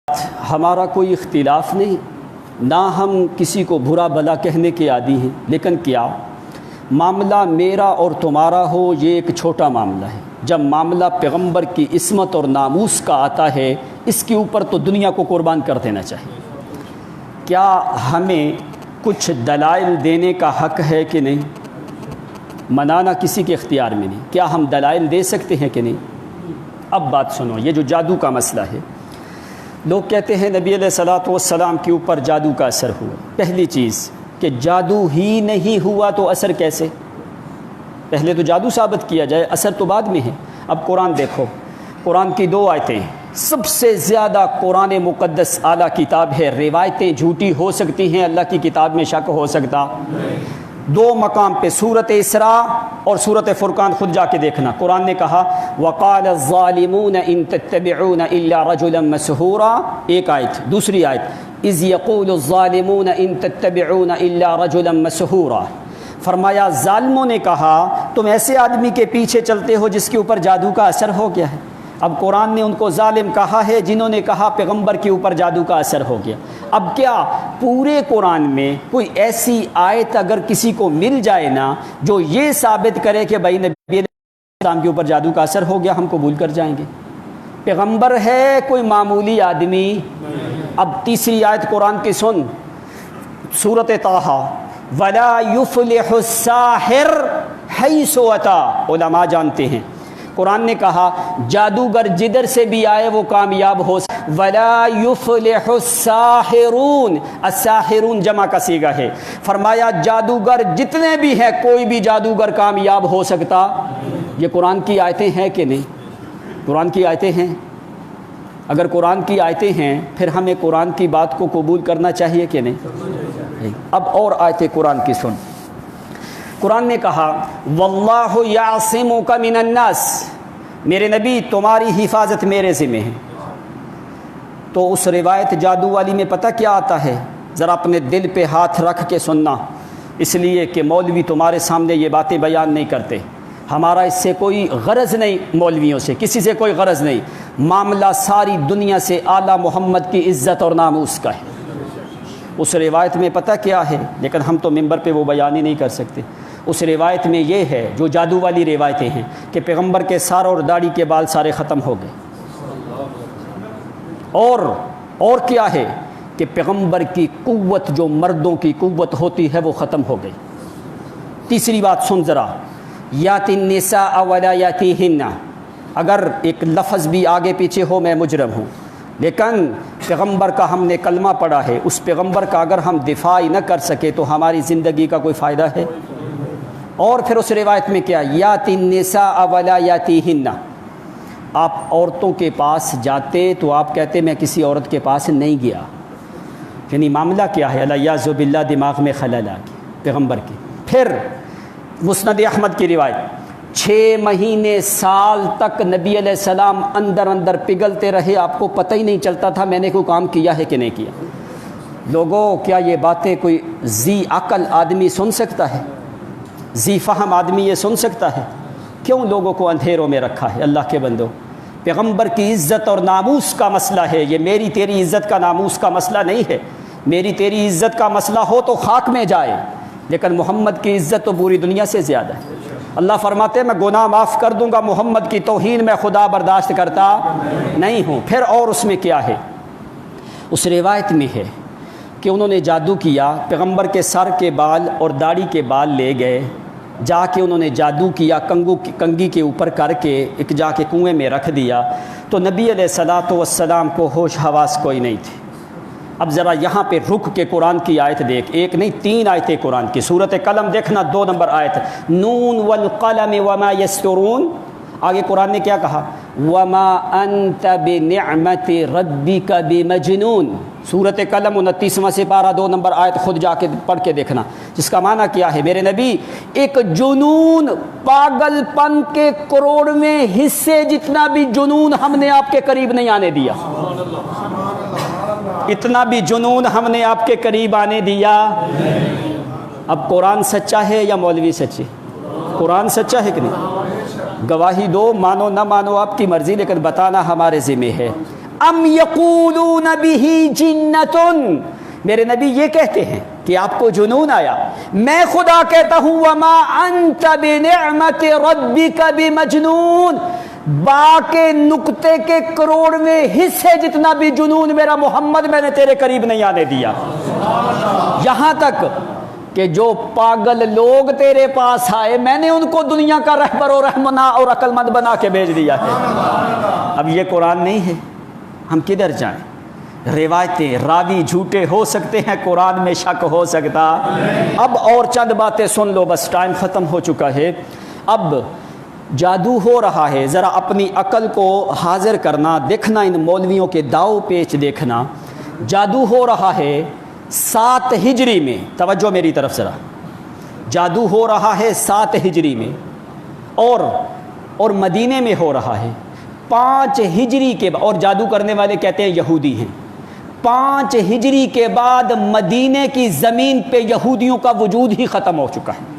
ہمارا کوئی اختلاف نہیں، نہ ہم کسی کو برا بھلا کہنے کے عادی ہیں، لیکن کیا معاملہ میرا اور تمہارا ہو یہ ایک چھوٹا معاملہ ہے۔ جب معاملہ پیغمبر کی عصمت اور ناموس کا آتا ہے، اس کے اوپر تو دنیا کو قربان کر دینا چاہیے۔ کیا ہمیں کچھ دلائل دینے کا حق ہے کہ نہیں؟ منانا کسی کے اختیار میں نہیں، کیا ہم دلائل دے سکتے ہیں کہ نہیں؟ اب بات سنو، یہ جو جادو کا مسئلہ ہے، لوگ کہتے ہیں نبی علیہ الصلوۃ والسلام کے اوپر جادو کا اثر ہوا۔ پہلی چیز کہ جادو ہی نہیں ہوا تو اثر کیسے؟ پہلے تو جادو ثابت کیا جائے، اثر تو بعد میں ہے۔ اب قرآن دیکھو، قرآن کی 2 آیتیں، سب سے زیادہ قرآن مقدس اعلیٰ کتاب ہے، روایتیں جھوٹی ہو سکتی ہیں، اللہ کی کتاب میں شک ہو سکتا؟ 2 مقام پہ سورۃ اسراء اور سورۃ فرقان خود جا کے دیکھنا، قرآن نے کہا وَقَالَ الظَّالِمُونَ إِن تَتَّبِعُونَ إِلَّا رَجُلًا مَسْحُورًا، ایک آیت۔ دوسری آیت اِذْ يَقُولُ الظَّالِمُونَ إِن تَتَّبِعُونَ إِلَّا رَجُلًا مَسْحُورًا، فرمایا ظالموں نے کہا تم ایسے آدمی کے پیچھے چلتے ہو جس کے اوپر جادو کا اثر ہو گیا ہے۔ اب قرآن نے ان کو ظالم کہا ہے جنہوں نے کہا پیغمبر کے اوپر جادو کا اثر ہو گیا۔ اب کیا پورے قرآن میں کوئی ایسی آیت اگر کسی کو مل جائے نا جو یہ ثابت کرے کہ بھائی نبی علیہ السلام کے اوپر جادو کا اثر ہو گیا، ہم قبول کر جائیں گے؟ پیغمبر ہے کوئی معمولی آدمی؟ اب تیسری آیت قرآن کی سن، سورۃ طٰہٰ، وَلَا يُفْلِحُ السَّاحِرُ حَيْثُ أَتَىٰ، علماء جانتے ہیں قرآن نے کہا جادوگر جدھر سے بھی آئے وہ کامیاب ہو۔ وَلَا يُفْلِحُ السَّاحِرُونَ، الساحرون جمع کا صیغہ ہے، فرمایا جادوگر جتنے بھی ہیں کوئی بھی جادوگر کامیاب ہو سکتا؟ یہ قرآن کی آیتیں ہیں کہ نہیں؟ قرآن کی آیتیں ہیں۔ اگر قرآن کی آیتیں ہیں پھر ہمیں قرآن کی بات کو قبول کرنا چاہیے کہ نہیں؟ اب اور آیتیں قرآن کی سن، قرآن نے کہا واللہ یعصمک من الناس، میرے نبی تمہاری حفاظت میرے ذمہ ہے۔ تو اس روایت جادو والی میں پتہ کیا آتا ہے؟ ذرا اپنے دل پہ ہاتھ رکھ کے سننا، اس لیے کہ مولوی تمہارے سامنے یہ باتیں بیان نہیں کرتے، ہمارا اس سے کوئی غرض نہیں، مولویوں سے کسی سے کوئی غرض نہیں، معاملہ ساری دنیا سے اعلیٰ محمد کی عزت اور ناموس کا ہے۔ اس روایت میں پتہ کیا ہے؟ لیکن ہم تو ممبر پہ وہ بیان ہی نہیں کر سکتے۔ اس روایت میں یہ ہے، جو جادو والی روایتیں ہیں، کہ پیغمبر کے سر اور داڑھی کے بال سارے ختم ہو گئے، اور کیا ہے کہ پیغمبر کی قوت جو مردوں کی قوت ہوتی ہے وہ ختم ہو گئی۔ تیسری بات سن ذرا، یاتی النساء ولا یاتیہن، اگر ایک لفظ بھی آگے پیچھے ہو میں مجرم ہوں، لیکن پیغمبر کا ہم نے کلمہ پڑھا ہے، اس پیغمبر کا اگر ہم دفاع نہ کر سکے تو ہماری زندگی کا کوئی فائدہ ہے؟ اور پھر اس روایت میں کیا، یاتی النساء ولا یاتیہن، آپ عورتوں کے پاس جاتے تو آپ کہتے میں کسی عورت کے پاس نہیں گیا، یعنی معاملہ کیا ہے؟ الیاذ باللہ دماغ میں خلل آ گئی پیغمبر کی۔ پھر مسند احمد کی روایت، 6 مہینے سال تک نبی علیہ السلام اندر پگھلتے رہے، آپ کو پتہ ہی نہیں چلتا تھا میں نے کوئی کام کیا ہے کہ نہیں کیا۔ لوگوں کیا یہ باتیں کوئی ذی عقل آدمی سن سکتا ہے؟ ذی فہم آدمی یہ سن سکتا ہے؟ کیوں لوگوں کو اندھیروں میں رکھا ہے؟ اللہ کے بندو، پیغمبر کی عزت اور ناموس کا مسئلہ ہے، یہ میری تیری عزت کا ناموس کا مسئلہ نہیں ہے۔ میری تیری عزت کا مسئلہ ہو تو خاک میں جائے، لیکن محمد کی عزت تو پوری دنیا سے زیادہ ہے۔ اللہ فرماتے ہیں میں گناہ معاف کر دوں گا، محمد کی توہین میں خدا برداشت کرتا نہیں ہوں۔ پھر اور اس میں کیا ہے؟ اس روایت میں ہے کہ انہوں نے جادو کیا، پیغمبر کے سر کے بال اور داڑھی کے بال لے گئے، جا کے انہوں نے جادو کیا، کنگھی کے اوپر کر کے ایک جا کے کنویں میں رکھ دیا، تو نبی علیہ الصلوۃ والسلام کو ہوش حواس کوئی نہیں تھی۔ اب ذرا یہاں پہ رک کے قرآن کی آیت دیکھ، ایک نہیں 3 آیتیں قرآن کی، سورۃ قلم دیکھنا 2 نمبر آیت، نون والقلم وما یسطرون، آگے قرآن نے کیا کہا؟ وما انت بنعمت ربک بمجنون، سورۃ قلم 29واں سپارہ 2 نمبر آیت خود جا کے پڑھ کے دیکھنا، جس کا معنی کیا ہے؟ میرے نبی ایک جنون، پاگل پن کے کروڑویں حصے جتنا بھی جنون ہم نے آپ کے قریب نہیں آنے دیا، اتنا بھی جنون ہم نے آپ کے قریب آنے دیا۔ اب قرآن سچا ہے یا مولوی سچے؟ قرآن سچا ہے کہ نہیں؟ گواہی دو، مانو نہ مانو آپ کی مرضی، لیکن بتانا ہمارے ذمہ ہے۔ ام یقولون بہ جنۃ، میرے نبی یہ کہتے ہیں کہ آپ کو جنون آیا، میں خدا کہتا ہوں وما انت بنعمت ربک بمجنون، با کے نقطے کے کروڑویں حصے جتنا بھی جنون میرا محمد میں نے تیرے قریب نہیں آنے دیا۔ یہاں تک کہ جو پاگل لوگ تیرے پاس آئے میں نے ان کو دنیا کا رہبر اور رحمنا اور عقل مند بنا کے بھیج دیا ہے۔ اب یہ قرآن نہیں ہے، ہم کدھر جائیں؟ روایتیں، راوی جھوٹے ہو سکتے ہیں، قرآن میں شک ہو سکتا۔ اب اور چند باتیں سن لو، بس ٹائم ختم ہو چکا ہے۔ اب جادو ہو رہا ہے، ذرا اپنی عقل کو حاضر کرنا، دیکھنا ان مولویوں کے داؤ پیچ دیکھنا۔ جادو ہو رہا ہے 7 ہجری میں، توجہ میری طرف ذرا، جادو ہو رہا ہے 7 ہجری میں، اور مدینے میں ہو رہا ہے 5 ہجری کے بعد، اور جادو کرنے والے کہتے ہیں یہودی ہیں۔ 5 ہجری کے بعد مدینے کی زمین پہ یہودیوں کا وجود ہی ختم ہو چکا ہے۔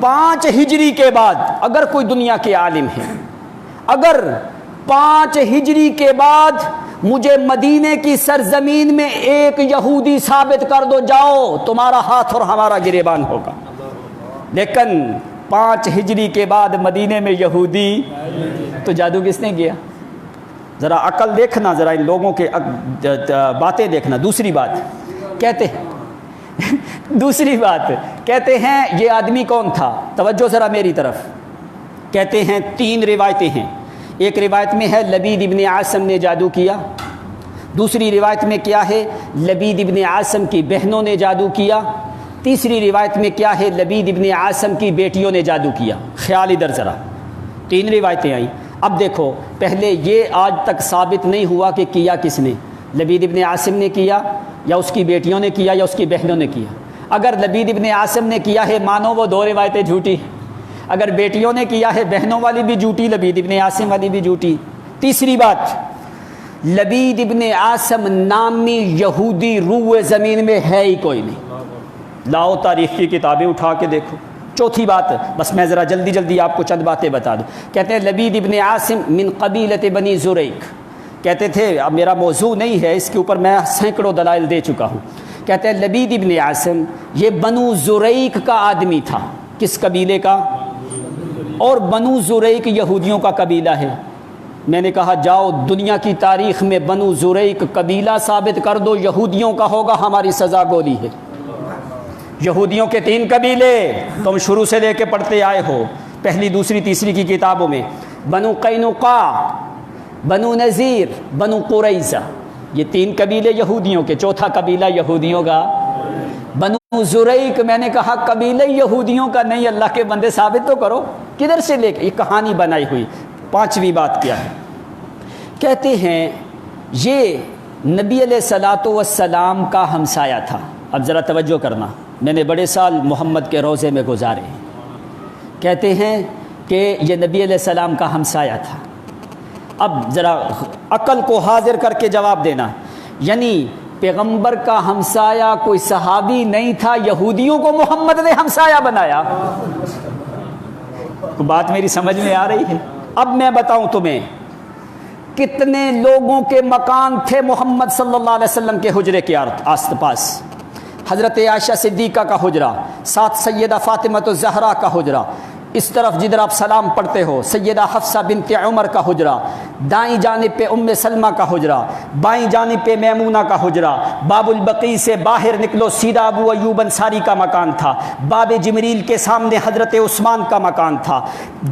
5 ہجری کے بعد اگر کوئی دنیا کے عالم ہے، اگر 5 ہجری کے بعد مجھے مدینے کی سرزمین میں ایک یہودی ثابت کر دو، جاؤ تمہارا ہاتھ اور ہمارا گریبان ہوگا۔ لیکن 5 ہجری کے بعد مدینے میں یہودی، تو جادو کس نے کیا؟ ذرا عقل دیکھنا، ذرا ان لوگوں کے باتیں دیکھنا۔ دوسری بات کہتے ہیں یہ آدمی کون تھا؟ توجہ ذرا میری طرف۔ کہتے ہیں 3 روایتیں ہیں۔ ایک روایت میں ہے لبید ابن عاصم نے جادو کیا، دوسری روایت میں کیا ہے لبید ابن عاصم کی بہنوں نے جادو کیا، تیسری روایت میں کیا ہے لبید ابن عاصم کی بیٹیوں نے جادو کیا۔ خیال ادھر ذرا، 3 روایتیں آئیں۔ اب دیکھو، پہلے یہ آج تک ثابت نہیں ہوا کہ کیا کس نے، لبید ابن عاصم نے کیا یا اس کی بیٹیوں نے کیا یا اس کی بہنوں نے کیا۔ اگر لبید ابن عاصم نے کیا ہے مانو وہ 2 روایتیں جھوٹی، اگر بیٹیوں نے کیا ہے بہنوں والی بھی جھوٹی، لبید ابن عاصم والی بھی جھوٹی۔ تیسری بات، لبید ابن عاصم نامی یہودی روئے زمین میں ہے ہی کوئی نہیں، لاؤ تاریخ کی کتابیں اٹھا کے دیکھو۔ چوتھی بات، بس میں ذرا جلدی آپ کو چند باتیں بتا دوں۔ کہتے ہیں لبید ابن عاصم من قبیلۃ بنی زریق، کہتے تھے، اب میرا موضوع نہیں ہے، اس کے اوپر میں سینکڑوں دلائل دے چکا ہوں۔ کہتے ہیں لبید ابن عاصم یہ بنو زریق کا آدمی تھا۔ کس قبیلے کا؟ اور بنو زریق یہودیوں کا قبیلہ ہے۔ میں نے کہا جاؤ دنیا کی تاریخ میں بنو زریق قبیلہ ثابت کر دو، یہودیوں کا ہوگا، ہماری سزا گولی ہے۔ یہودیوں کے 3 قبیلے تم شروع سے لے کے پڑھتے آئے ہو، پہلی دوسری تیسری کی کتابوں میں، بنو قینقاع، بنو نذیر، بنو قریظہ، یہ 3 قبیلے یہودیوں کے، چوتھا قبیلہ یہودیوں کا بنو زریق۔ میں نے کہا قبیلہ یہودیوں کا نہیں، اللہ کے بندے ثابت تو کرو، کدھر سے لے کے؟ یہ کہانی بنائی ہوئی۔ 5ویں بات کیا ہے؟ کہتے ہیں یہ نبی علیہ الصلوۃ والسلام کا ہمسایہ تھا۔ اب ذرا توجہ کرنا، میں نے بڑے سال محمد کے روضے میں گزارے ہیں۔ کہتے ہیں کہ یہ نبی علیہ السلام کا ہمسایہ تھا۔ اب ذرا عقل کو حاضر کر کے جواب دینا، یعنی پیغمبر کا ہمسایہ کوئی صحابی نہیں تھا، یہودیوں کو محمد نے ہمسایہ بنایا۔ بات میری سمجھ میں آ رہی ہے؟ اب میں بتاؤں تمہیں کتنے لوگوں کے مکان تھے محمد صلی اللہ علیہ وسلم کے حجرے کے آس پاس۔ حضرت عائشہ صدیقہ کا حجرہ، ساتھ سیدہ فاطمہ الزہرا کا حجرہ، اس طرف جدھر آپ سلام پڑھتے ہو سیدہ حفصہ بنت عمر کا حجرہ، دائیں جانب پہ ام سلمہ کا حجرہ، بائیں جانب پہ میمونہ کا حجرہ، باب البقیع سے باہر نکلو سیدھا ابو ایوب انصاری کا مکان تھا، باب جبریل کے سامنے حضرت عثمان کا مکان تھا،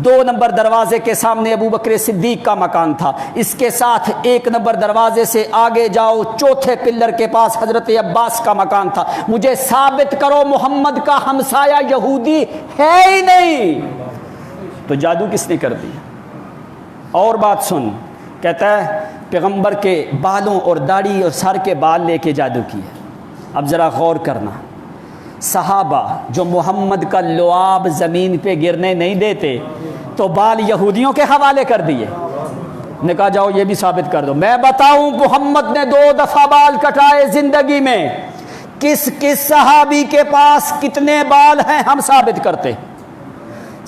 2 نمبر دروازے کے سامنے ابو بکر صدیق کا مکان تھا، اس کے ساتھ 1 نمبر دروازے سے آگے جاؤ چوتھے پلر کے پاس حضرت عباس کا مکان تھا۔ مجھے ثابت کرو محمد کا ہمسایہ یہودی ہے ہی نہیں، تو جادو کس نے کر دیا؟ اور بات سن، کہتا ہے پیغمبر کے بالوں اور داڑھی اور سر کے بال لے کے جادو کیا۔ اب ذرا غور کرنا، صحابہ جو محمد کا لعاب زمین پہ گرنے نہیں دیتے تو بال یہودیوں کے حوالے کر دیے، نے کہا جاؤ یہ بھی ثابت کر دو۔ میں بتاؤں محمد نے 2 دفعہ بال کٹائے زندگی میں، کس کس صحابی کے پاس کتنے بال ہیں ہم ثابت کرتے۔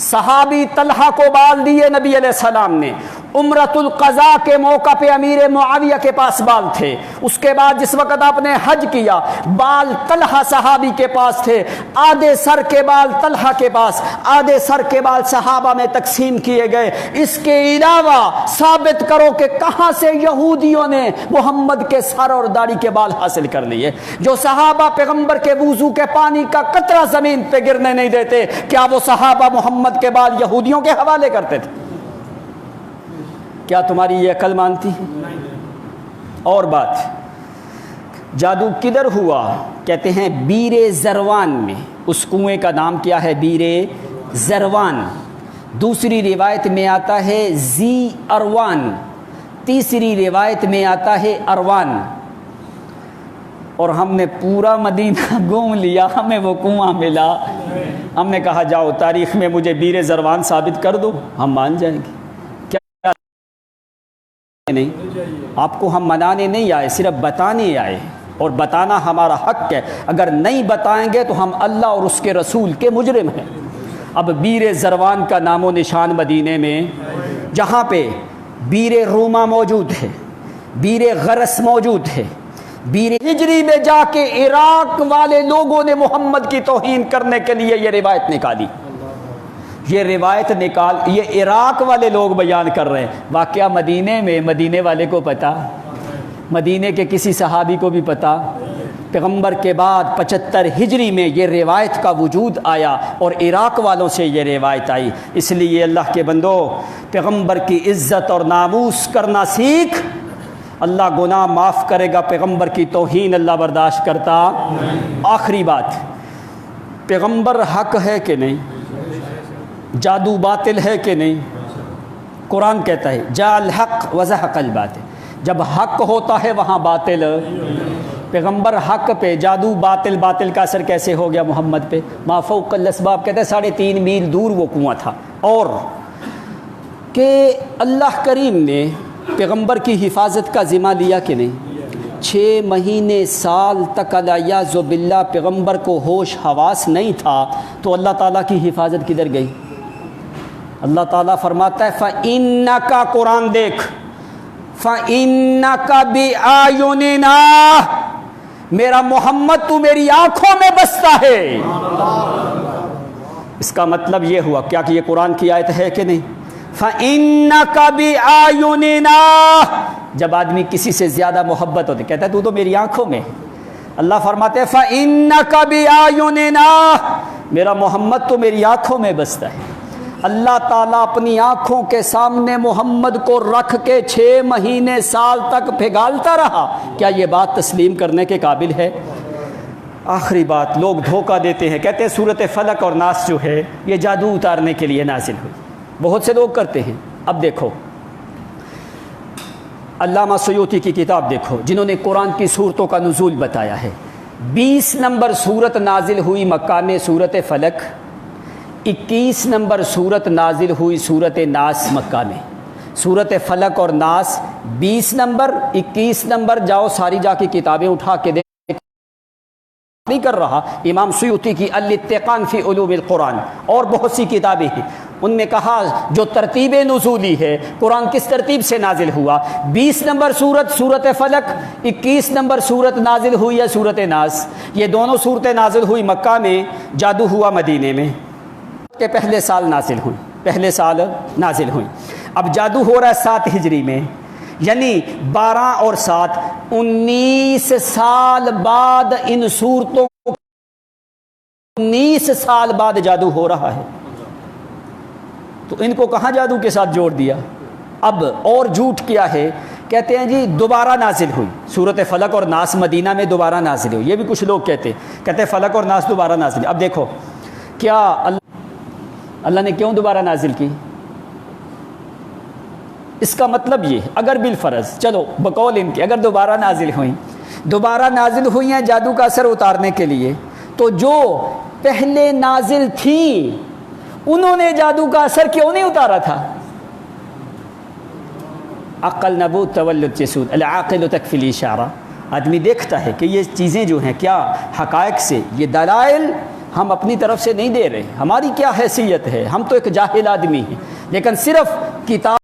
صحابی طلحہ کو بال دیے نبی علیہ السلام نے، عمرۃ القضاء کے موقع پہ امیر معاویہ کے پاس بال تھے، اس کے بعد جس وقت آپ نے حج کیا بال طلحہ صحابی کے پاس تھے، آدھے سر کے بال طلحہ کے پاس، آدھے سر کے بال صحابہ میں تقسیم کیے گئے۔ اس کے علاوہ ثابت کرو کہ کہاں سے یہودیوں نے محمد کے سر اور داڑھی کے بال حاصل کر لیے؟ جو صحابہ پیغمبر کے وضو کے پانی کا قطرہ زمین پہ گرنے نہیں دیتے، کیا وہ صحابہ محمد کے بال یہودیوں کے حوالے کرتے تھے؟ کیا تمہاری یہ عقل مانتی ہے؟ اور بات، جادو کدھر ہوا؟ کہتے ہیں بیر زروان میں۔ اس کنویں کا نام کیا ہے؟ بیر زروان۔ دوسری روایت میں آتا ہے زی اروان، تیسری روایت میں آتا ہے اروان۔ اور ہم نے پورا مدینہ گھوم لیا، ہمیں وہ کنواں ملا، ہم نے کہا جاؤ تاریخ میں مجھے بیر زروان ثابت کر دو، ہم مان جائیں گے۔ کیا نہیں، آپ کو ہم منانے نہیں آئے، صرف بتانے آئے، اور بتانا ہمارا حق ہے۔ اگر نہیں بتائیں گے تو ہم اللہ اور اس کے رسول کے مجرم ہیں۔ اب بیر زروان کا نام و نشان مدینے میں، جہاں پہ بیر روما موجود ہے، بیر غرس موجود ہے، بیر ہجری میں جا کے عراق والے لوگوں نے محمد کی توہین کرنے کے لیے یہ روایت نکالی۔ یہ روایت یہ عراق والے لوگ بیان کر رہے ہیں، واقعہ مدینے میں، مدینے والے کو پتا، مدینے کے کسی صحابی کو بھی پتا۔ پیغمبر کے بعد 75 ہجری میں یہ روایت کا وجود آیا اور عراق والوں سے یہ روایت آئی۔ اس لیے اللہ کے بندو، پیغمبر کی عزت اور ناموس کرنا سیکھ، اللہ گناہ معاف کرے گا۔ پیغمبر کی توہین اللہ برداشت کرتا۔ آخری بات، پیغمبر حق ہے کہ نہیں؟ جادو باطل ہے کہ نہیں؟ قرآن کہتا ہے جاء الحق وزهق الباطل، جب حق ہوتا ہے وہاں باطل۔ پیغمبر حق پہ، جادو باطل، باطل کا اثر کیسے ہو گیا محمد پہ؟ ما فوق الاسباب، کہتے ہیں 3.5 میل دور وہ کنواں تھا۔ اور کہ اللہ کریم نے پیغمبر کی حفاظت کا ذمہ لیا کہ نہیں؟ 6 مہینے سال تک الیاذ باللہ پیغمبر کو ہوش حواس نہیں تھا، تو اللہ تعالیٰ کی حفاظت کدھر گئی؟ اللہ تعالیٰ فرماتا ہے فَإِنَّكَ، قرآن دیکھ، فَإِنَّكَ بِأَعْيُنِنَا، میرا محمد تو میری آنکھوں میں بستا ہے۔ اس کا مطلب یہ ہوا کیا کہ یہ قرآن کی آیت ہے کہ نہیں؟ فَإِنَّكَ بِأَعْيُنِنَا، جب آدمی کسی سے زیادہ محبت ہوتی کہتا ہے تو میری آنکھوں میں۔ اللہ فرماتے ہیں فَإِنَّكَ بِأَعْيُنِنَا، میرا محمد تو میری آنکھوں میں بستا ہے۔ اللہ تعالیٰ اپنی آنکھوں کے سامنے محمد کو رکھ کے 6 مہینے سال تک پھگالتا رہا، کیا یہ بات تسلیم کرنے کے قابل ہے؟ آخری بات، لوگ دھوکہ دیتے ہیں، کہتے ہیں سورۃ فلق اور ناس جو ہے یہ جادو اتارنے کے لیے نازل ہوئی، بہت سے لوگ کرتے ہیں۔ اب دیکھو علامہ سیوطی کی کتاب دیکھو، جنہوں نے قرآن کی صورتوں کا نزول بتایا ہے۔ 20 نمبر صورت نازل ہوئی مکہ میں سورۃ فلق، 21 نمبر صورت نازل ہوئی سورۃ ناس مکہ میں۔ سورۃ فلق اور ناس 20 نمبر، 21 نمبر، جاؤ ساری جا کی کتابیں اٹھا کے دیکھ، نہیں کر رہا، امام سیوطی کی الاتقان فی علوم القرآن اور بہت سی کتابیں ہیں، ان میں کہا جو ترتیب نزولی ہے، قرآن کس ترتیب سے نازل ہوا، 20 نمبر سورت فلق، 21 نمبر صورت نازل ہوئی ہے سورت ناس۔ یہ دونوں صورتیں نازل ہوئی مکہ میں، جادو ہوا مدینے میں، کہ پہلے سال نازل ہوئی۔ اب جادو ہو رہا ہے 7 ہجری میں، یعنی 12 اور 7 19 سال بعد، ان صورتوں 19 سال بعد جادو ہو رہا ہے، تو ان کو کہاں جادو کے ساتھ جوڑ دیا؟ اب اور جھوٹ کیا ہے، کہتے ہیں جی دوبارہ نازل ہوئی سورۃ فلق اور ناس، مدینہ میں دوبارہ نازل ہوئی، یہ بھی کچھ لوگ کہتے ہیں فلق اور ناس دوبارہ نازل ہوئی۔ اب دیکھو کیا اللہ نے کیوں دوبارہ نازل کی؟ اس کا مطلب یہ، اگر بالفرض، چلو بقول ان کے، اگر دوبارہ نازل ہوئی ہیں جادو کا اثر اتارنے کے لیے، تو جو پہلے نازل تھیں انہوں نے جادو کا اثر کیوں نہیں اتارا تھا؟ عقل نبوت تولد جسود، العاقل تکفی الاشارہ۔ آدمی دیکھتا ہے کہ یہ چیزیں جو ہیں کیا حقائق سے، یہ دلائل ہم اپنی طرف سے نہیں دے رہے، ہماری کیا حیثیت ہے، ہم تو ایک جاہل آدمی ہیں، لیکن صرف کتاب